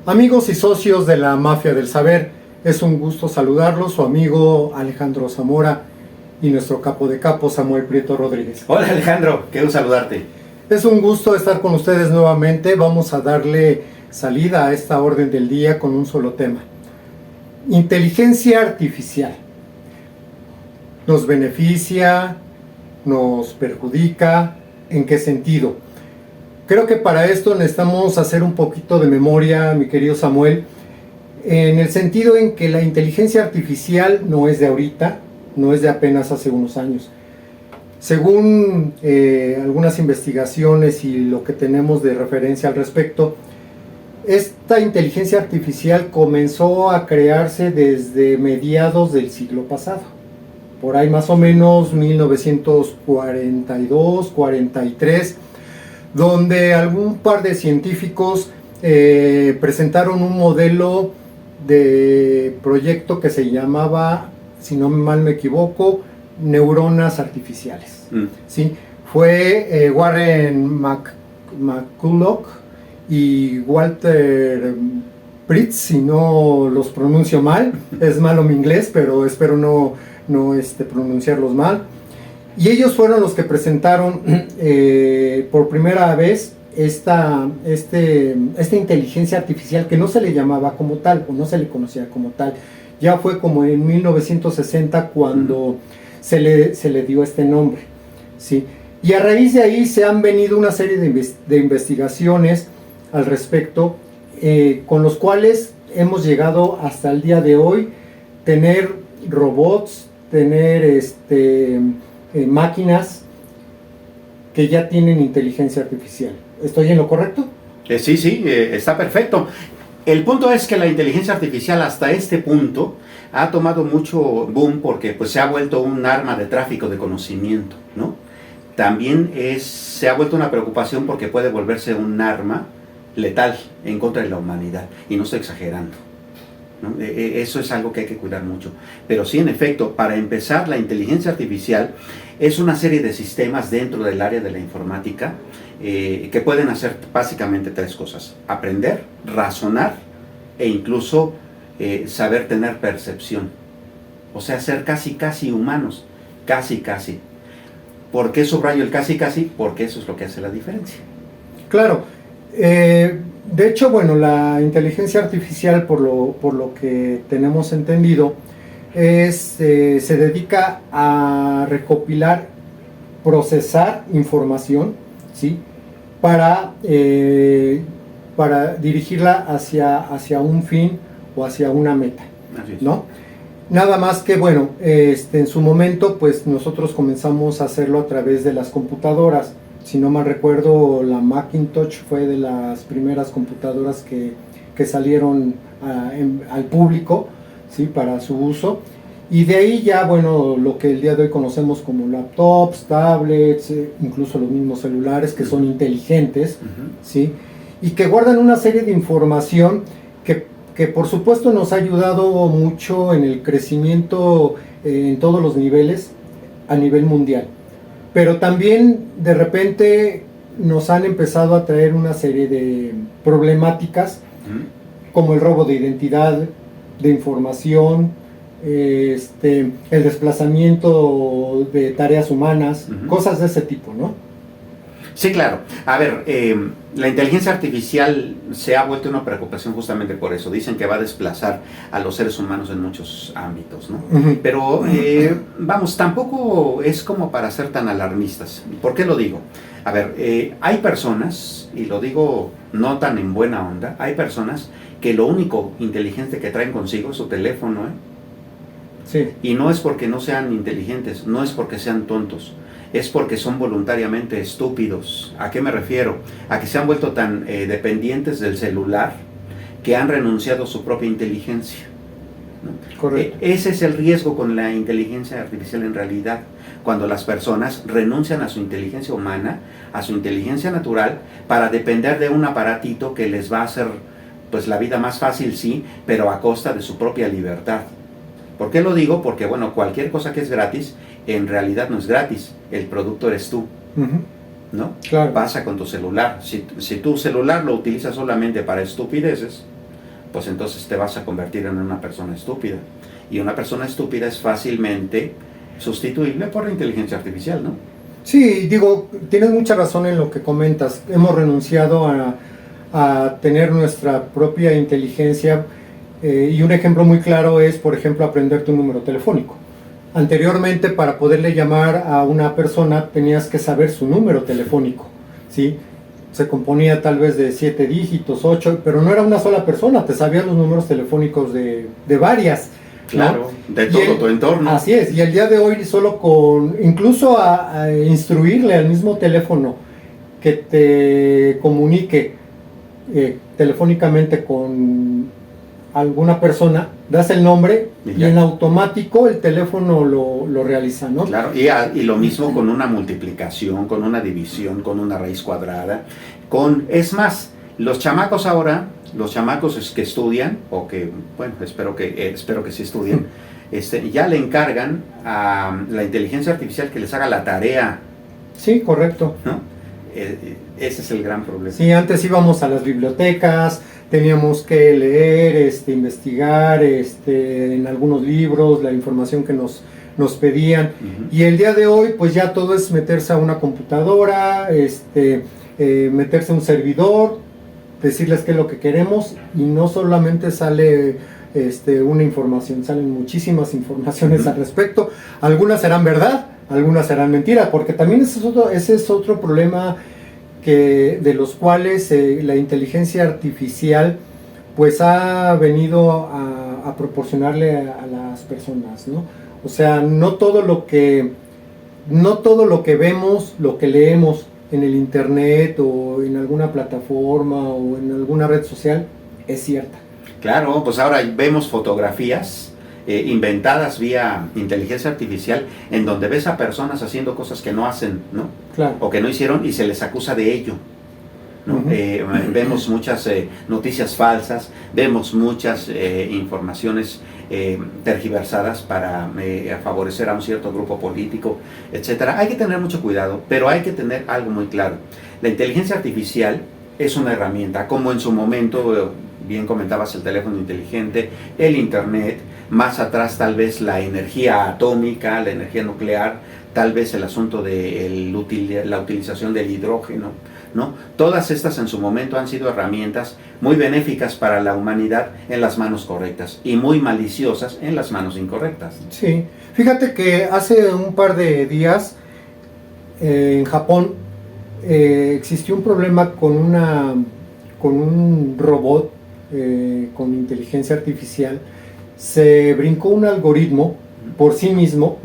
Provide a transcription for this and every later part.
Amigos y socios de la Mafia del Saber, es un gusto saludarlos, su amigo Alejandro Zamora y nuestro capo de capos Samuel Prieto Rodríguez. Hola Alejandro, quiero saludarte. Es un gusto estar con ustedes nuevamente. Vamos a darle salida a esta orden del día con un solo tema. Inteligencia artificial. ¿Nos beneficia? ¿Nos perjudica? ¿En qué sentido? Creo que para esto necesitamos hacer un poquito de memoria, mi querido Samuel, en el sentido en que la inteligencia artificial no es de ahorita, no es de apenas hace unos años. Según algunas investigaciones y lo que tenemos de referencia al respecto, esta inteligencia artificial comenzó a crearse desde mediados del siglo pasado, por ahí más o menos 1942, 43, donde algún par de científicos presentaron un modelo de proyecto que se llamaba, si no mal me equivoco, neuronas artificiales. ¿Sí? Fue Warren McCulloch y Walter Pritz, si no los pronuncio mal, es malo mi inglés, pero espero no pronunciarlos mal. Y ellos fueron los que presentaron por primera vez esta inteligencia artificial, que no se le llamaba como tal, o no se le conocía como tal. Ya fue como en 1960 cuando se le dio este nombre, ¿sí? Y a raíz de ahí se han venido una serie de investigaciones al respecto, con los cuales hemos llegado hasta el día de hoy, tener robots, tener máquinas que ya tienen inteligencia artificial. ¿Estoy en lo correcto? Sí, está perfecto. El punto es que la inteligencia artificial hasta este punto ha tomado mucho boom porque pues, se ha vuelto un arma de tráfico de conocimiento, ¿no? También se ha vuelto una preocupación porque puede volverse un arma letal en contra de la humanidad. Y no estoy exagerando, ¿no? Eso es algo que hay que cuidar mucho. Pero sí, en efecto, para empezar, la inteligencia artificial es una serie de sistemas dentro del área de la informática que pueden hacer básicamente tres cosas: aprender, razonar e incluso saber tener percepción. O sea, ser casi humanos, casi. ¿Por qué subrayo el casi? Porque eso es lo que hace la diferencia. Claro. De hecho, bueno, la inteligencia artificial, por lo que tenemos entendido, se dedica a recopilar, procesar información, ¿sí? Para dirigirla hacia un fin o hacia una meta, ¿no? Nada más que, bueno, en su momento, pues nosotros comenzamos a hacerlo a través de las computadoras. Si no mal recuerdo, la Macintosh fue de las primeras computadoras que salieron al público, ¿sí? Para su uso. Y de ahí ya, bueno, lo que el día de hoy conocemos como laptops, tablets, incluso los mismos celulares que son inteligentes, ¿sí? Y que guardan una serie de información que por supuesto nos ha ayudado mucho en el crecimiento en todos los niveles a nivel mundial. Pero también de repente nos han empezado a traer una serie de problemáticas como el robo de identidad, de información, el desplazamiento de tareas humanas, cosas de ese tipo, ¿no? Sí, claro. A ver, la inteligencia artificial se ha vuelto una preocupación justamente por eso. Dicen que va a desplazar a los seres humanos en muchos ámbitos, ¿no? Pero, vamos, tampoco es como para ser tan alarmistas. ¿Por qué lo digo? A ver, hay personas, y lo digo no tan en buena onda, hay personas que lo único inteligente que traen consigo es su teléfono, ¿eh? Sí. Y no es porque no sean inteligentes, no es porque sean tontos, es porque son voluntariamente estúpidos. ¿A qué me refiero? A que se han vuelto tan dependientes del celular que han renunciado a su propia inteligencia, ¿no? Correcto. Ese es el riesgo con la inteligencia artificial en realidad, cuando las personas renuncian a su inteligencia humana, a su inteligencia natural, para depender de un aparatito que les va a hacer pues la vida más fácil, sí, pero a costa de su propia libertad. ¿Por qué lo digo? Porque, bueno, cualquier cosa que es gratis, en realidad no es gratis. El producto eres tú, ¿no? Claro. Pasa con tu celular. Si tu celular lo utilizas solamente para estupideces, pues entonces te vas a convertir en una persona estúpida. Y una persona estúpida es fácilmente sustituible por la inteligencia artificial, ¿no? Sí, digo, tienes mucha razón en lo que comentas. Hemos renunciado a tener nuestra propia inteligencia, y un ejemplo muy claro es, por ejemplo, aprenderte un número telefónico. Anteriormente, para poderle llamar a una persona tenías que saber su número telefónico, ¿sí? Se componía tal vez de 7 dígitos, 8, pero no era una sola persona, te sabías los números telefónicos de varias, ¿no? Claro, de todo tu entorno. Así es, y el día de hoy solo incluso a instruirle al mismo teléfono que te comunique telefónicamente con alguna persona, das el nombre y en automático el teléfono lo realiza, ¿no? Claro, y lo mismo con una multiplicación, con una división, con una raíz cuadrada, es más, los chamacos ahora, los chamacos que estudian, o que, bueno, espero que sí estudien, ya le encargan a la inteligencia artificial que les haga la tarea. Sí, correcto. ¿No? Ese es el gran problema. Sí, antes íbamos a las bibliotecas, teníamos que leer, investigar en algunos libros la información que nos pedían. Y el día de hoy pues ya todo es meterse a una computadora, meterse a un servidor, decirles qué es lo que queremos, y no solamente sale una información, salen muchísimas informaciones al respecto. Algunas serán verdad, algunas serán mentira, porque también ese es otro problema de los cuales la inteligencia artificial pues ha venido a proporcionarle a las personas, ¿no? O sea, no todo lo que vemos, lo que leemos en el internet o en alguna plataforma o en alguna red social es cierta. Claro, pues ahora vemos fotografías inventadas vía inteligencia artificial, en donde ves a personas haciendo cosas que no hacen, ¿no? Claro. O que no hicieron, y se les acusa de ello, ¿no? Vemos muchas noticias falsas, vemos muchas informaciones tergiversadas para favorecer a un cierto grupo político, etcétera. Hay que tener mucho cuidado, pero hay que tener algo muy claro. La inteligencia artificial es una herramienta, como en su momento, bien comentabas, el teléfono inteligente, el internet, más atrás tal vez la energía atómica, la energía nuclear, tal vez el asunto de la utilización del hidrógeno, ¿no? Todas estas en su momento han sido herramientas muy benéficas para la humanidad en las manos correctas y muy maliciosas en las manos incorrectas. Sí, fíjate que hace un par de días en Japón existió un problema con un robot con inteligencia artificial. Se brincó un algoritmo por sí mismo,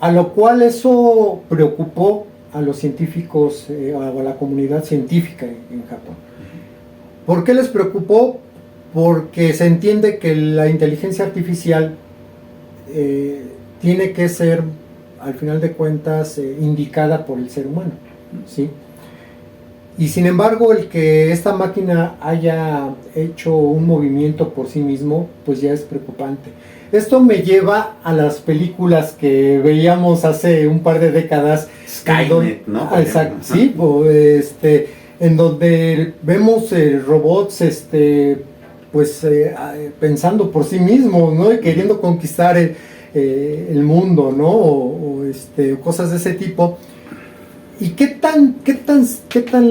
a lo cual eso preocupó a los científicos, a la comunidad científica en Japón. ¿Por qué les preocupó? Porque se entiende que la inteligencia artificial tiene que ser, al final de cuentas, indicada por el ser humano, ¿sí? Y sin embargo, el que esta máquina haya hecho un movimiento por sí mismo, pues ya es preocupante. Esto me lleva a las películas que veíamos hace un par de décadas. Skynet, ¿no? Exacto, sí, en donde vemos robots pensando por sí mismos, ¿no? Y queriendo conquistar el mundo, ¿no? O cosas de ese tipo. ¿Y qué tan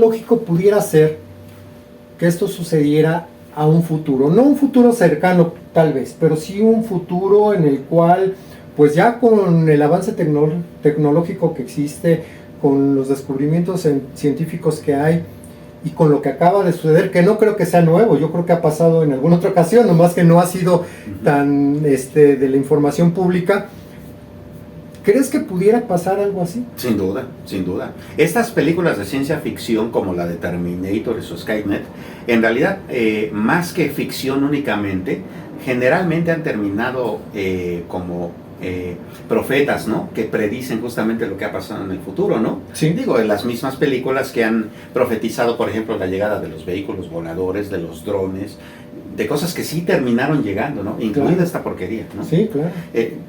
lógico pudiera ser que esto sucediera a un futuro? No un futuro cercano, tal vez, pero sí un futuro en el cual, pues ya con el avance tecnológico que existe, con los descubrimientos científicos que hay y con lo que acaba de suceder, que no creo que sea nuevo, yo creo que ha pasado en alguna otra ocasión, nomás que no ha sido tan de la información pública. ¿Crees que pudiera pasar algo así? Sin duda, sin duda. Estas películas de ciencia ficción como la de Terminator y su Skynet, en realidad, más que ficción únicamente, generalmente han terminado como profetas, ¿no? Que predicen justamente lo que ha pasado en el futuro, ¿no? Sí. Digo, en las mismas películas que han profetizado, por ejemplo, la llegada de los vehículos voladores, de los drones, de cosas que sí terminaron llegando, ¿no? Incluida esta porquería, ¿no? Sí, claro.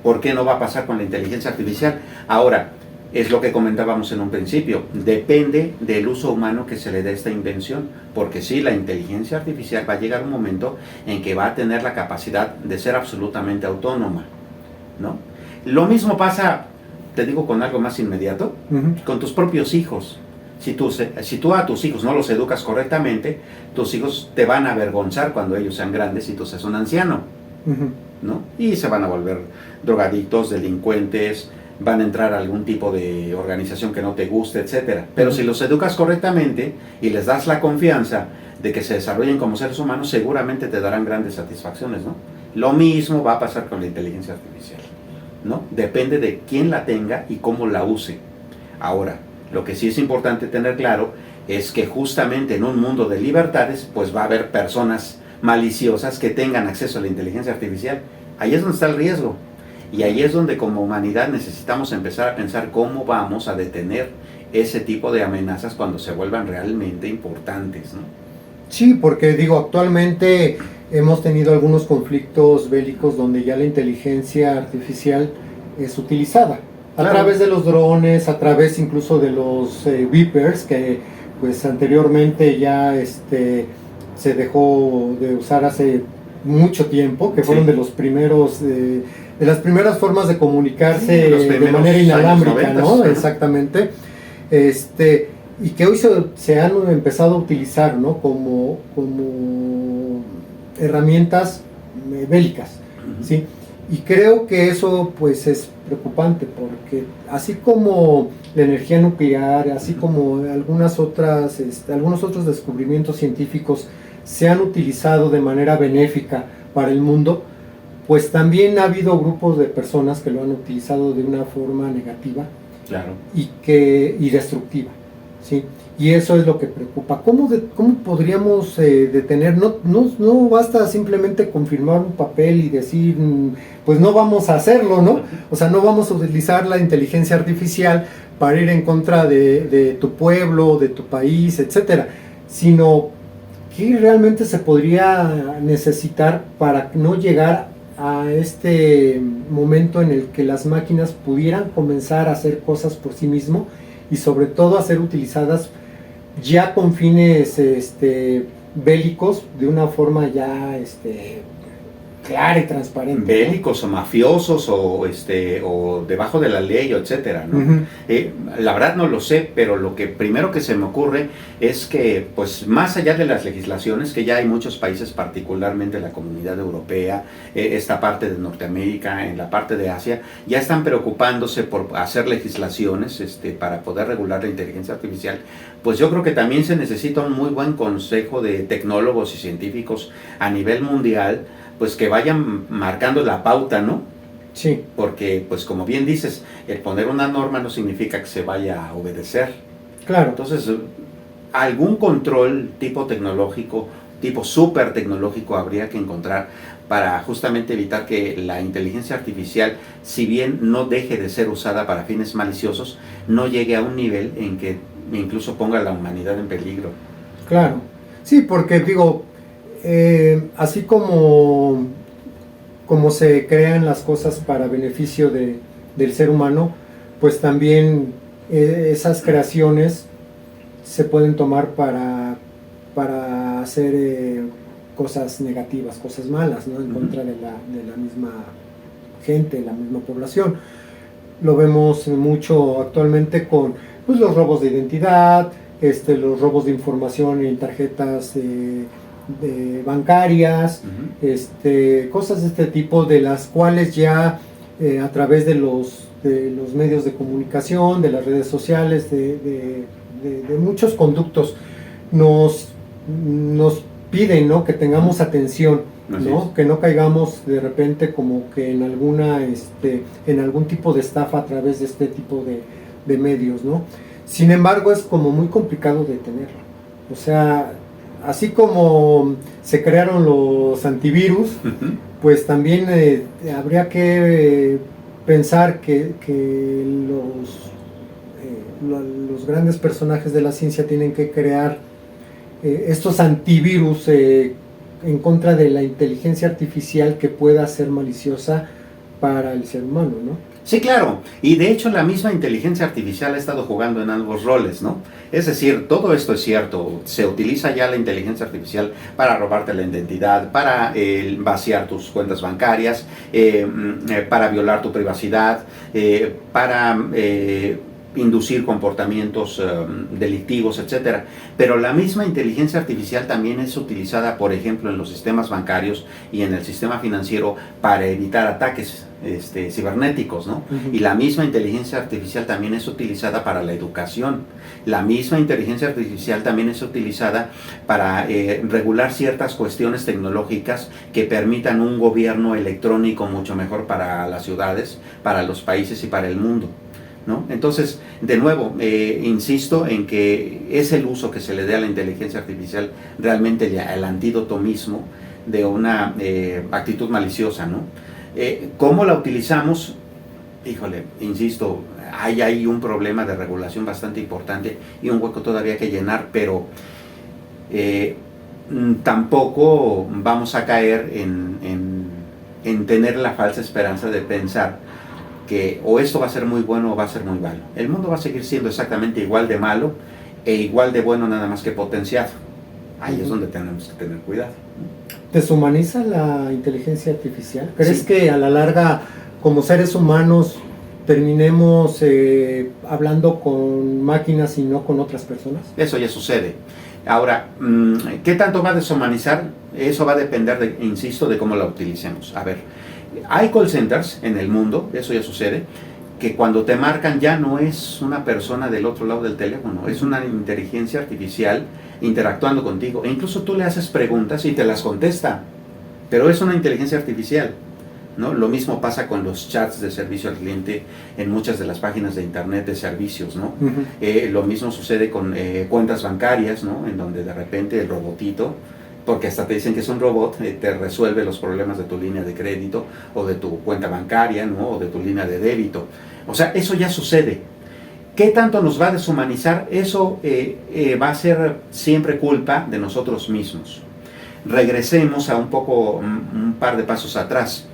¿Por qué no va a pasar con la inteligencia artificial? Ahora, Es lo que comentábamos en un principio, depende del uso humano que se le dé a esta invención, porque sí, la inteligencia artificial va a llegar un momento en que va a tener la capacidad de ser absolutamente autónoma, ¿no? Lo mismo pasa, te digo con algo más inmediato, con tus propios hijos. Si tú a tus hijos no los educas correctamente, tus hijos te van a avergonzar cuando ellos sean grandes y tú seas un anciano, ¿no? Y se van a volver drogadictos, delincuentes, van a entrar a algún tipo de organización que no te guste, etcétera. Pero si los educas correctamente y les das la confianza de que se desarrollen como seres humanos, seguramente te darán grandes satisfacciones, ¿no? Lo mismo va a pasar con la inteligencia artificial, ¿no? Depende de quién la tenga y cómo la use. Ahora, lo que sí es importante tener claro es que justamente en un mundo de libertades, pues va a haber personas maliciosas que tengan acceso a la inteligencia artificial. Ahí es donde está el riesgo. Y ahí es donde como humanidad necesitamos empezar a pensar cómo vamos a detener ese tipo de amenazas cuando se vuelvan realmente importantes, ¿no? Sí, porque digo, actualmente hemos tenido algunos conflictos bélicos donde ya la inteligencia artificial es utilizada. A través de los drones, a través incluso de los Vipers, que pues anteriormente ya se dejó de usar hace mucho tiempo, que fueron de los primeros... de las primeras formas de comunicarse de manera inalámbrica, ¿no? Exactamente. Y que hoy se han empezado a utilizar, ¿no? como herramientas bélicas, ¿sí? Y creo que eso pues es preocupante, porque así como la energía nuclear, así como algunos otros descubrimientos científicos se han utilizado de manera benéfica para el mundo, pues también ha habido grupos de personas que lo han utilizado de una forma negativa, y destructiva, ¿sí? Y eso es lo que preocupa. ¿Cómo podríamos detener? No basta simplemente confirmar un papel y decir, pues no vamos a hacerlo, ¿no? O sea, no vamos a utilizar la inteligencia artificial para ir en contra de tu pueblo, de tu país, etcétera, sino ¿qué realmente se podría necesitar para no llegar a este momento en el que las máquinas pudieran comenzar a hacer cosas por sí mismo y sobre todo a ser utilizadas ya con fines bélicos de una forma ya clara y transparente? Bélicos, ¿no? O mafiosos o debajo de la ley, etcétera, ¿no? La verdad no lo sé, pero lo que primero que se me ocurre es que, pues más allá de las legislaciones, que ya hay muchos países, particularmente la Comunidad Europea, esta parte de Norteamérica, en la parte de Asia, ya están preocupándose por hacer legislaciones para poder regular la inteligencia artificial. Pues yo creo que también se necesita un muy buen consejo de tecnólogos y científicos a nivel mundial, pues que vayan marcando la pauta, ¿no? Sí. Porque, pues como bien dices, el poner una norma no significa que se vaya a obedecer. Claro. Entonces, algún control tipo tecnológico, tipo súper tecnológico habría que encontrar para justamente evitar que la inteligencia artificial, si bien no deje de ser usada para fines maliciosos, no llegue a un nivel en que incluso ponga a la humanidad en peligro. Claro. Sí, porque digo... así como se crean las cosas para beneficio del ser humano, pues también esas creaciones se pueden tomar para hacer cosas negativas, cosas malas, ¿no? En contra de la misma gente, la misma población. Lo vemos mucho actualmente con pues, los robos de identidad, los robos de información en tarjetas bancarias, cosas de este tipo, de las cuales ya a través de los medios de comunicación, de las redes sociales, de muchos conductos nos piden, ¿no? Que tengamos atención, ¿no? Que no caigamos de repente como que en algún tipo de estafa a través de este tipo de medios, ¿no? Sin embargo, es como muy complicado detenerlo. O sea, así como se crearon los antivirus, pues también habría que pensar que los grandes personajes de la ciencia tienen que crear estos antivirus en contra de la inteligencia artificial que pueda ser maliciosa para el ser humano, ¿no? Sí, claro. Y de hecho la misma inteligencia artificial ha estado jugando en ambos roles, ¿no? Es decir, todo esto es cierto. Se utiliza ya la inteligencia artificial para robarte la identidad, para vaciar tus cuentas bancarias, para violar tu privacidad, para inducir comportamientos delictivos, etcétera. Pero la misma inteligencia artificial también es utilizada, por ejemplo, en los sistemas bancarios y en el sistema financiero para evitar ataques cibernéticos, ¿no? Y la misma inteligencia artificial también es utilizada para la educación. La misma inteligencia artificial también es utilizada para regular ciertas cuestiones tecnológicas que permitan un gobierno electrónico mucho mejor para las ciudades, para los países y para el mundo, ¿no? Entonces, de nuevo, insisto en que es el uso que se le dé a la inteligencia artificial realmente el antídoto mismo de una actitud maliciosa, ¿no? ¿Cómo la utilizamos? Híjole, insisto, hay ahí un problema de regulación bastante importante y un hueco todavía que llenar, pero tampoco vamos a caer en tener la falsa esperanza de pensar que o esto va a ser muy bueno o va a ser muy malo. El mundo va a seguir siendo exactamente igual de malo e igual de bueno, nada más que potenciado. Ahí es donde tenemos que tener cuidado. ¿Deshumaniza la inteligencia artificial? ¿Crees que a la larga, como seres humanos, terminemos hablando con máquinas y no con otras personas? Eso ya sucede. Ahora, ¿qué tanto va a deshumanizar? Eso va a depender, insisto, de cómo la utilicemos. A ver, hay call centers en el mundo, eso ya sucede, que cuando te marcan ya no es una persona del otro lado del teléfono, es una inteligencia artificial interactuando contigo. E incluso tú le haces preguntas y te las contesta, pero es una inteligencia artificial, ¿no? Lo mismo pasa con los chats de servicio al cliente en muchas de las páginas de internet de servicios, ¿no? Lo mismo sucede con cuentas bancarias, ¿no? En donde de repente el robotito, porque hasta te dicen que es un robot, te resuelve los problemas de tu línea de crédito o de tu cuenta bancaria, ¿no? O de tu línea de débito. O sea, eso ya sucede. ¿Qué tanto nos va a deshumanizar? Eso va a ser siempre culpa de nosotros mismos. Regresemos a un par de pasos atrás.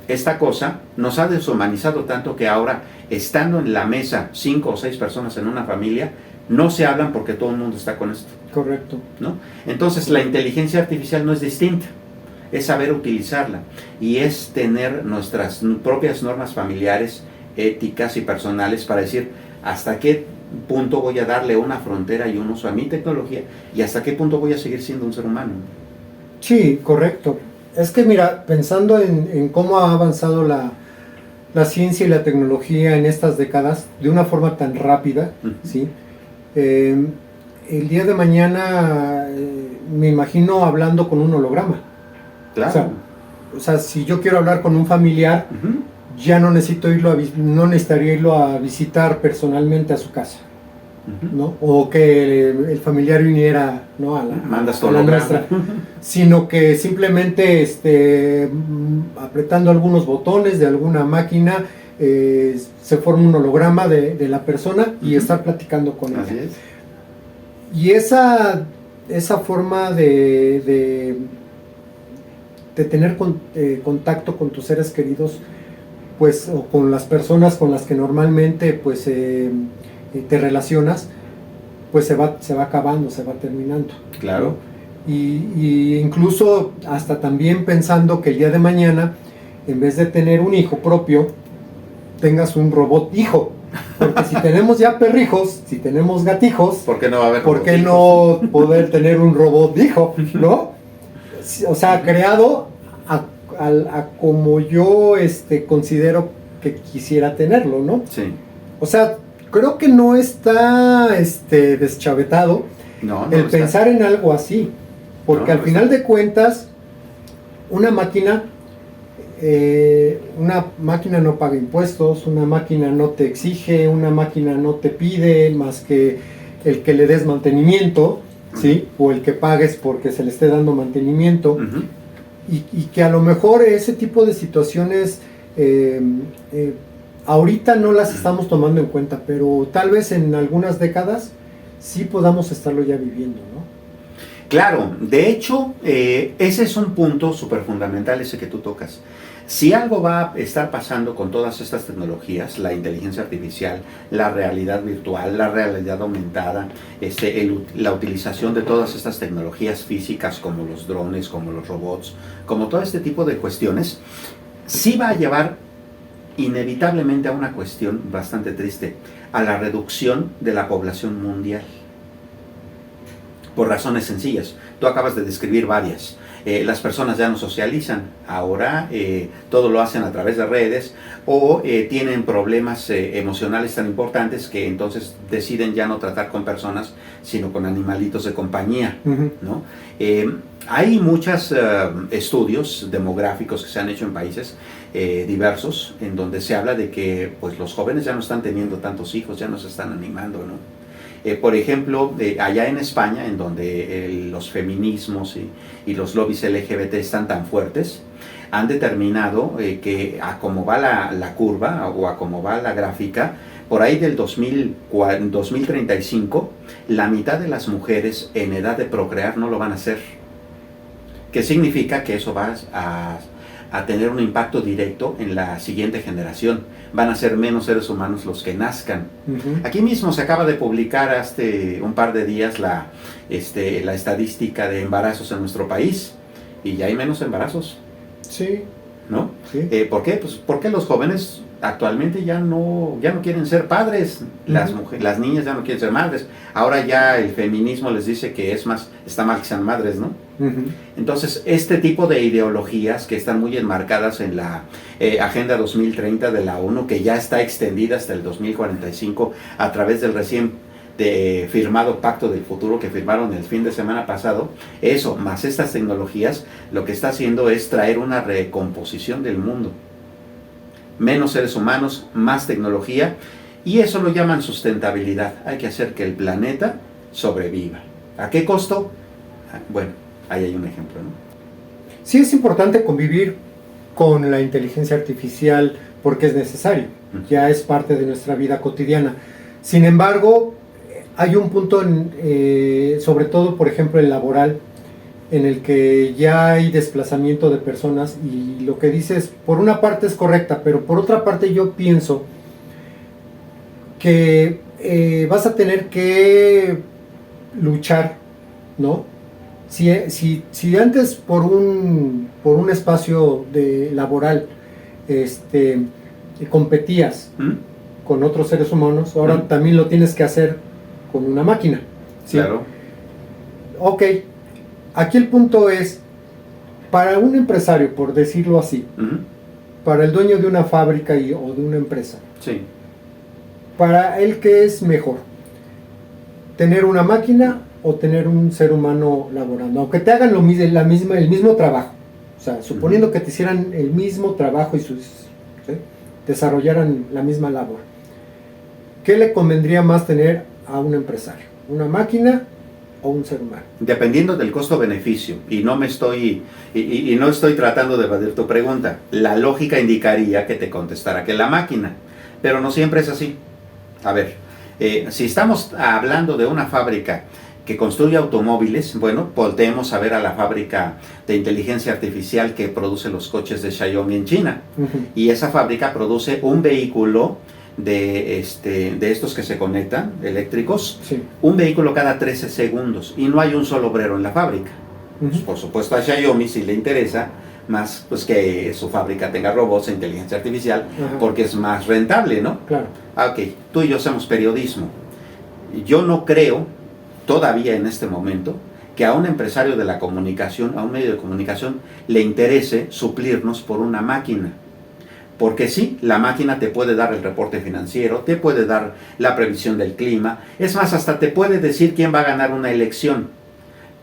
Esta cosa nos ha deshumanizado tanto que ahora, estando en la mesa 5 o 6 personas en una familia, no se hablan porque todo el mundo está con esto. Correcto. ¿No? Entonces la inteligencia artificial no es distinta, es saber utilizarla y es tener nuestras propias normas familiares, éticas y personales para decir hasta qué punto voy a darle una frontera y un uso a mi tecnología y hasta qué punto voy a seguir siendo un ser humano. Sí, correcto. Es que mira, pensando en cómo ha avanzado la ciencia y la tecnología en estas décadas de una forma tan rápida, ¿sí? El día de mañana me imagino hablando con un holograma. Claro. O sea, si yo quiero hablar con un familiar, ya no necesito no necesitaría irlo a visitar personalmente a su casa, ¿no? O que el familiar viniera, ¿no? a la nuestra, sino que simplemente apretando algunos botones de alguna máquina se forma un holograma de la persona y estar platicando con ella. Así es. Y esa forma de tener contacto con tus seres queridos, pues, o con las personas con las que normalmente pues te relacionas, pues se va acabando, se va terminando. Claro. ¿No? Y incluso hasta también pensando que el día de mañana, en vez de tener un hijo propio, tengas un robot hijo. Porque si tenemos ya perrijos, si tenemos gatijos, ¿por qué no va a haber ¿por qué no poder tener un robot hijo? ¿No? O sea, creado a como yo considero que quisiera tenerlo, ¿no? Sí. O sea, creo que no está deschavetado el pensar en algo así, porque al final de cuentas una máquina no paga impuestos, una máquina no te exige, una máquina no te pide más que el que le des mantenimiento, ¿sí? O el que pagues porque se le esté dando mantenimiento. Y que a lo mejor ese tipo de situaciones ahorita no las estamos tomando en cuenta, pero tal vez en algunas décadas sí podamos estarlo ya viviendo, ¿no? Claro, de hecho, ese es un punto súper fundamental, ese que tú tocas. Si algo va a estar pasando con todas estas tecnologías, la inteligencia artificial, la realidad virtual, la realidad aumentada, la utilización de todas estas tecnologías físicas como los drones, como los robots, como todo este tipo de cuestiones, sí va a llevar inevitablemente a una cuestión bastante triste, a la reducción de la población mundial. Por razones sencillas. Tú acabas de describir varias. Las personas ya no socializan, ahora todo lo hacen a través de redes o tienen problemas emocionales tan importantes que entonces deciden ya no tratar con personas, sino con animalitos de compañía, ¿no? Hay muchos estudios demográficos que se han hecho en países diversos, en donde se habla de que pues, los jóvenes ya no están teniendo tantos hijos, ya no se están animando, ¿no? Por ejemplo, allá en España, en donde los feminismos y los lobbies LGBT están tan fuertes, han determinado que a cómo va la curva o a cómo va la gráfica, por ahí del 2035, la mitad de las mujeres en edad de procrear no lo van a hacer. ¿Qué significa? Que eso va a tener un impacto directo en la siguiente generación. Van a ser menos seres humanos los que nazcan. Aquí mismo se acaba de publicar hace un par de días la estadística de embarazos en nuestro país y ya hay menos embarazos. Sí. ¿No? Sí. ¿Por qué? Pues porque los jóvenes actualmente ya no quieren ser padres, las niñas ya no quieren ser madres. Ahora ya el feminismo les dice que está mal que sean madres, ¿no? Entonces, este tipo de ideologías que están muy enmarcadas en la Agenda 2030 de la ONU, que ya está extendida hasta el 2045 a través del recién firmado Pacto del Futuro que firmaron el fin de semana pasado, eso, más estas tecnologías, lo que está haciendo es traer una recomposición del mundo. Menos seres humanos, más tecnología, y eso lo llaman sustentabilidad. Hay que hacer que el planeta sobreviva. ¿A qué costo? Bueno, ahí hay un ejemplo, ¿no? Sí es importante convivir con la inteligencia artificial porque es necesario, ya es parte de nuestra vida cotidiana. Sin embargo, hay un punto, sobre todo, por ejemplo, el laboral, en el que ya hay desplazamiento de personas y lo que dices, por una parte es correcta, pero por otra parte yo pienso que vas a tener que luchar, ¿no? Si antes por un espacio laboral competías con otros seres humanos, ahora también lo tienes que hacer con una máquina, ¿sí? Claro. Ok, aquí el punto es, para un empresario, por decirlo así, para el dueño de una fábrica o de una empresa, sí, para él, ¿qué es mejor? ¿Tener una máquina o tener un ser humano laborando? Aunque te hagan el mismo trabajo, o sea, suponiendo que te hicieran el mismo trabajo y desarrollaran la misma labor, ¿qué le convendría más tener a un empresario? ¿Una máquina o un ser humano? Dependiendo del costo-beneficio, y no estoy tratando de evadir tu pregunta, la lógica indicaría que te contestara que la máquina, pero no siempre es así. A ver, si estamos hablando de una fábrica que construye automóviles, bueno, volteemos a ver a la fábrica de inteligencia artificial que produce los coches de Xiaomi en China, y esa fábrica produce un vehículo de estos que se conectan, eléctricos, sí, un vehículo cada 13 segundos y no hay un solo obrero en la fábrica. Pues, por supuesto a Xiaomi sí le interesa más pues que su fábrica tenga robots e inteligencia artificial, porque es más rentable, ¿no? Claro. Ok, tú y yo hacemos periodismo. Yo no creo todavía en este momento que a un empresario de la comunicación, a un medio de comunicación, le interese suplirnos por una máquina. Porque sí, la máquina te puede dar el reporte financiero, te puede dar la previsión del clima, es más, hasta te puede decir quién va a ganar una elección.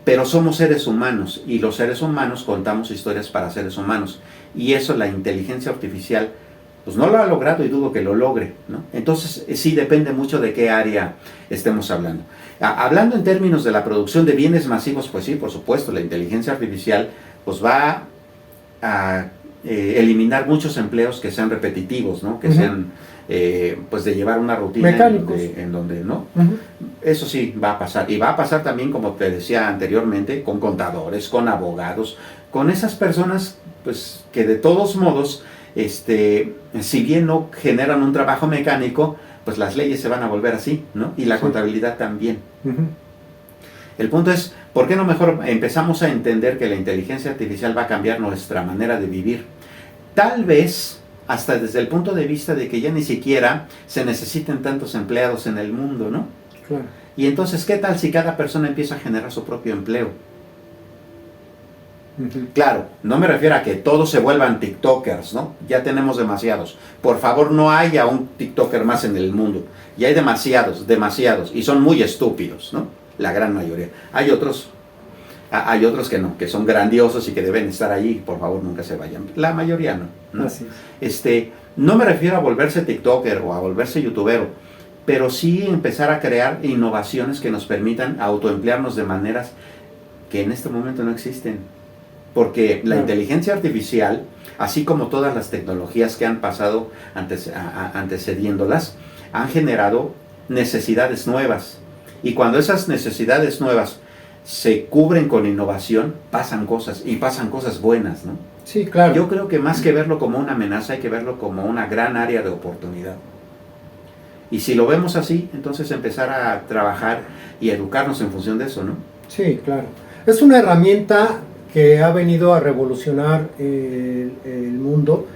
Pero somos seres humanos y los seres humanos contamos historias para seres humanos. Y eso la inteligencia artificial pues no lo ha logrado y dudo que lo logre, ¿no? Entonces sí depende mucho de qué área estemos hablando. Hablando en términos de la producción de bienes masivos, pues sí, por supuesto, la inteligencia artificial pues va a eliminar muchos empleos que sean repetitivos, ¿no? Que sean pues de llevar una rutina mecánicos, en donde no. Eso sí va a pasar, y va a pasar también, como te decía anteriormente, con contadores, con abogados, con esas personas pues que de todos modos, si bien no generan un trabajo mecánico, pues las leyes se van a volver así, ¿no? Y la contabilidad también. El punto es, ¿por qué no mejor empezamos a entender que la inteligencia artificial va a cambiar nuestra manera de vivir? Tal vez hasta desde el punto de vista de que ya ni siquiera se necesiten tantos empleados en el mundo, ¿no? Claro. Y entonces, ¿qué tal si cada persona empieza a generar su propio empleo? Claro, no me refiero a que todos se vuelvan TikTokers, ¿no? Ya tenemos demasiados. Por favor, no haya un TikToker más en el mundo. Ya hay demasiados, y son muy estúpidos, ¿no? La gran mayoría. Hay otros que no, que son grandiosos y que deben estar ahí, por favor, nunca se vayan. La mayoría no. Así es. No me refiero a volverse TikToker o a volverse YouTubero, pero sí empezar a crear innovaciones que nos permitan autoemplearnos de maneras que en este momento no existen. Porque la inteligencia artificial, así como todas las tecnologías que han pasado antecediéndolas, han generado necesidades nuevas. Y cuando esas necesidades nuevas se cubren con innovación, pasan cosas, y pasan cosas buenas, ¿no? Sí, claro. Yo creo que más que verlo como una amenaza, hay que verlo como una gran área de oportunidad. Y si lo vemos así, entonces empezar a trabajar y educarnos en función de eso, ¿no? Sí, claro. Es una herramienta que ha venido a revolucionar el mundo,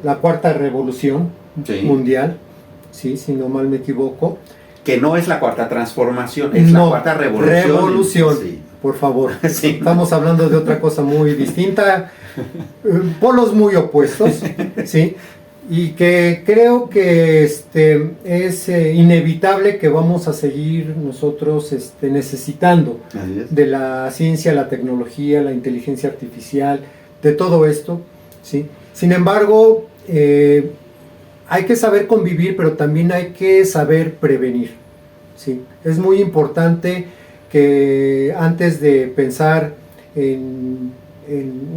la cuarta revolución mundial, sí, si no mal me equivoco. Que no es la cuarta transformación, es la cuarta revolución. Revolución, sí. Por favor. Sí. Estamos hablando de otra cosa muy distinta, polos muy opuestos, ¿sí? Y que creo que es inevitable que vamos a seguir nosotros necesitando de la ciencia, la tecnología, la inteligencia artificial, de todo esto, ¿sí? Sin embargo, hay que saber convivir, pero también hay que saber prevenir, ¿sí? Es muy importante que antes de pensar en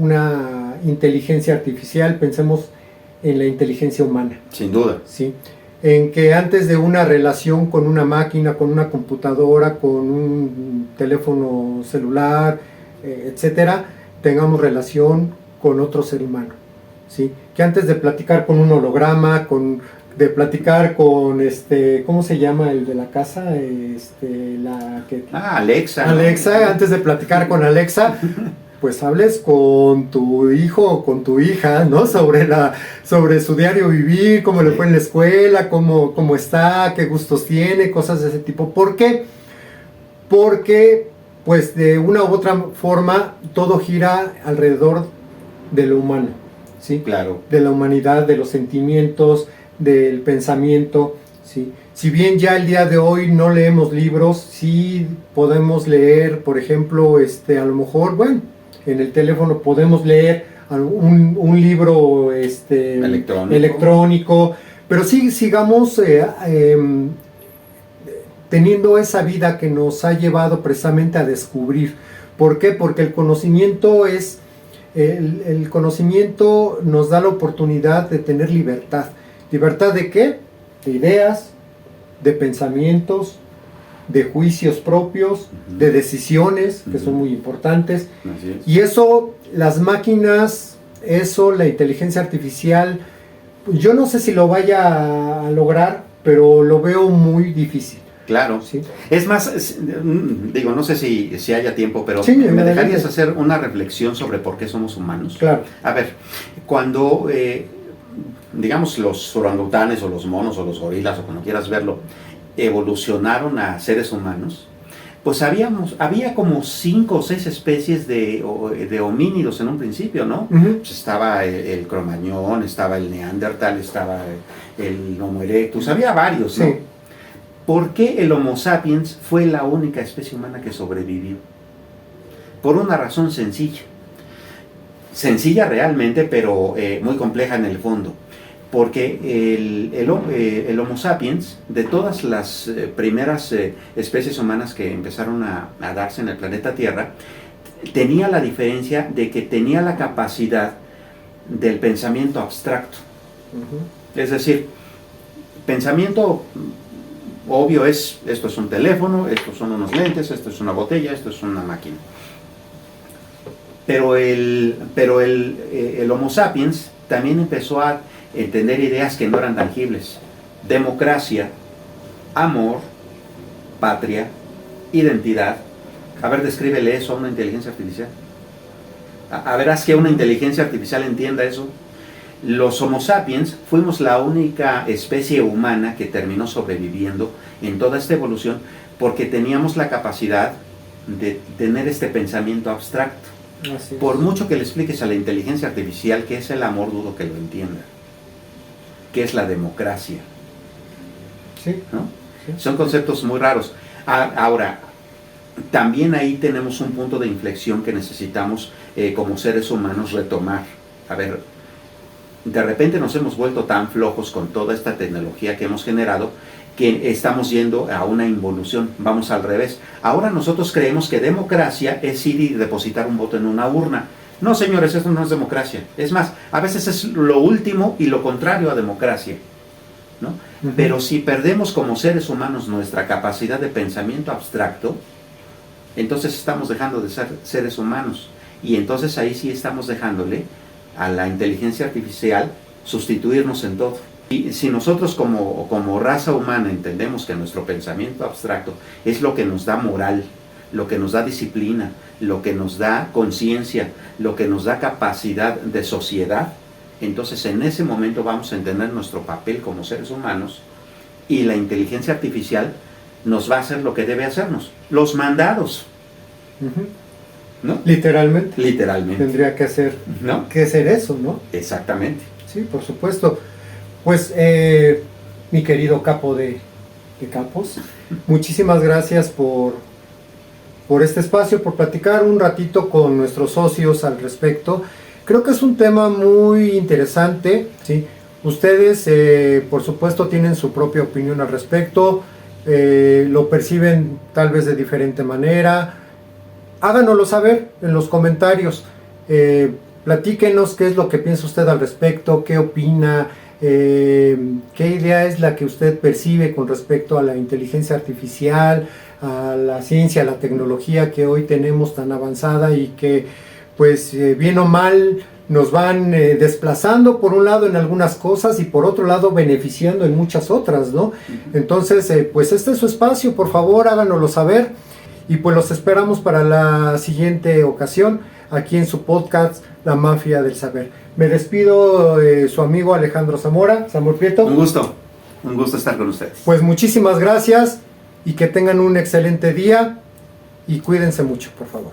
una inteligencia artificial, pensemos en la inteligencia humana. Sin duda. ¿Sí? En que antes de una relación con una máquina, con una computadora, con un teléfono celular, etcétera, tengamos relación con otro ser humano. ¿Sí? Que antes de platicar con un holograma, de platicar con ¿cómo se llama el de la casa? Alexa. Alexa, ¿no? Antes de platicar con Alexa, pues hables con tu hijo o con tu hija, ¿no? Sobre su diario vivir, cómo le fue en la escuela, cómo está, qué gustos tiene, cosas de ese tipo. ¿Por qué? Porque, pues, de una u otra forma, todo gira alrededor de lo humano, ¿sí? Claro. De la humanidad, de los sentimientos, del pensamiento, ¿sí? Si bien ya el día de hoy no leemos libros, sí podemos leer, por ejemplo, a lo mejor, bueno, en el teléfono podemos leer un libro electrónico, pero sí sigamos teniendo esa vida que nos ha llevado precisamente a descubrir. ¿Por qué? Porque el conocimiento el conocimiento nos da la oportunidad de tener libertad. ¿Libertad de qué? De ideas, de pensamientos, de juicios propios, de decisiones, que son muy importantes. Así es. Y eso, las máquinas, la inteligencia artificial, yo no sé si lo vaya a lograr, pero lo veo muy difícil. Claro. ¿Sí? Es más, digo, no sé si haya tiempo, pero sí, ¿me dejarías hacer una reflexión sobre por qué somos humanos? Claro. A ver, cuando, digamos, los orangutanes o los monos o los gorilas o como quieras verlo, evolucionaron a seres humanos, pues había como 5 o 6 especies de homínidos en un principio, ¿no? Pues estaba el Cromañón, estaba el Neandertal, estaba el Homo erectus, había varios, ¿no? Sí. ¿Por qué el Homo sapiens fue la única especie humana que sobrevivió? Por una razón sencilla. Sencilla realmente, pero muy compleja en el fondo. Porque el Homo sapiens, de todas las primeras especies humanas que empezaron a darse en el planeta Tierra, tenía la diferencia de que tenía la capacidad del pensamiento abstracto. Es decir, pensamiento obvio es, esto es un teléfono, estos son unos lentes, esto es una botella, esto es una máquina. Pero el Homo sapiens también empezó a entender ideas que no eran tangibles. Democracia, amor, patria, identidad. A ver, descríbele eso a una inteligencia artificial. A ver, haz que una inteligencia artificial entienda eso. Los Homo sapiens fuimos la única especie humana que terminó sobreviviendo en toda esta evolución porque teníamos la capacidad de tener este pensamiento abstracto. Por mucho que le expliques a la inteligencia artificial qué es el amor, dudo que lo entienda. ¿Qué es la democracia? Sí. ¿No? Sí. Son conceptos muy raros. Ahora, también ahí tenemos un punto de inflexión que necesitamos como seres humanos retomar. A ver, de repente nos hemos vuelto tan flojos con toda esta tecnología que hemos generado que estamos yendo a una involución, vamos al revés. Ahora nosotros creemos que democracia es ir y depositar un voto en una urna. No, señores, esto no es democracia. Es más, a veces es lo último y lo contrario a democracia, ¿no? Uh-huh. Pero si perdemos como seres humanos nuestra capacidad de pensamiento abstracto, entonces estamos dejando de ser seres humanos. Y entonces ahí sí estamos dejándole a la inteligencia artificial sustituirnos en todo. Y si nosotros como raza humana entendemos que nuestro pensamiento abstracto es lo que nos da moral, lo que nos da disciplina, lo que nos da conciencia, lo que nos da capacidad de sociedad, entonces en ese momento vamos a entender nuestro papel como seres humanos y la inteligencia artificial nos va a hacer lo que debe hacernos, los mandados. Uh-huh. ¿No? Literalmente. Literalmente. Tendría que hacer, ¿no? que hacer eso, ¿no? Exactamente. Sí, por supuesto. Pues, mi querido capo de capos, muchísimas gracias por este espacio, por platicar un ratito con nuestros socios al respecto. Creo que es un tema muy interesante, ¿sí? Ustedes, por supuesto, tienen su propia opinión al respecto, lo perciben tal vez de diferente manera. Háganoslo saber en los comentarios, platíquenos qué es lo que piensa usted al respecto, qué opina, qué idea es la que usted percibe con respecto a la inteligencia artificial, a la ciencia, a la tecnología que hoy tenemos tan avanzada y que pues bien o mal nos van desplazando por un lado en algunas cosas y por otro lado beneficiando en muchas otras, ¿no? Entonces pues este es su espacio, por favor háganoslo saber y pues los esperamos para la siguiente ocasión aquí en su podcast La Mafia del Saber. Me despido, su amigo Alejandro Zamora, Samuel Prieto. Un gusto estar con ustedes. Pues muchísimas gracias y que tengan un excelente día y cuídense mucho, por favor.